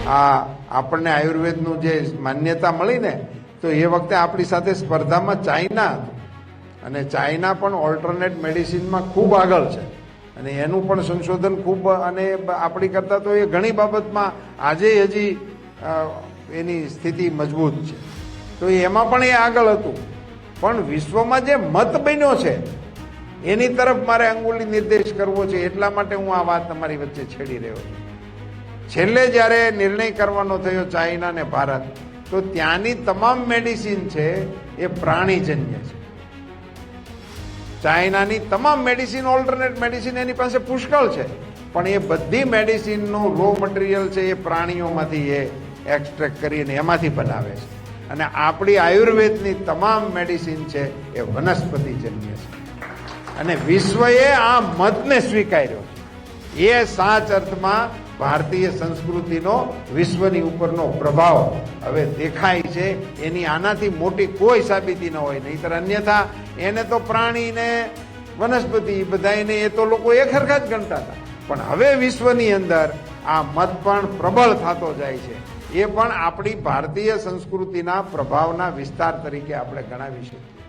આ આપણને આયુર્વેદનું જે માન્યતા મળી ને, તો એ વખતે આપણી સાથે સ્પર્ધામાં ચાઇના હતું અને ચાઇના પણ ઓલ્ટરનેટ મેડિસિનમાં ખૂબ આગળ છે અને એનું પણ સંશોધન ખૂબ, અને આપણી કરતાં તો એ ઘણી બાબતમાં આજે હજી એની સ્થિતિ મજબૂત છે. તો એમાં પણ એ આગળ હતું, પણ વિશ્વમાં જે મત બન્યો છે એની તરફ મારે અંગુલી નિર્દેશ કરવો છે. એટલા માટે હું આ વાત તમારી વચ્ચે છેડી રહ્યો છું. છેલ્લે જ્યારે નિર્ણય કરવાનો થયો ચાઇના ને ભારત, તો ત્યાંની તમામ મેડિસિન છે એ પ્રાણીજન્ય છે. ચાઇનાની તમામ મેડિસિન, ઓલ્ટરનેટ મેડિસિન એની પાસે પુષ્કળ છે, પણ એ બધી મેડિસિનનું રો મટીરિયલ છે એ પ્રાણીઓમાંથી એ એક્સટ્રેક્ટ કરીને એમાંથી બનાવે છે. અને આપણી આયુર્વેદની તમામ મેડિસિન છે એ વનસ્પતિજન્ય છે. અને વિશ્વએ આ મતને સ્વીકાર્યો છે. એ સાચ અર્થમાં ભારતીય સંસ્કૃતિનો વિશ્વની ઉપરનો પ્રભાવ હવે દેખાય છે. એની આનાથી મોટી કોઈ સાબિતી ન હોય, નહીંતર અન્યથા એને તો પ્રાણી ને વનસ્પતિ બધાને એ તો લોકો એક સરખા જ ગણતા હતા. પણ હવે વિશ્વની અંદર આ મત પણ પ્રબળ થતો જાય છે. એ પણ આપણી ભારતીય સંસ્કૃતિના પ્રભાવના વિસ્તાર તરીકે આપણે ગણાવી શકીએ.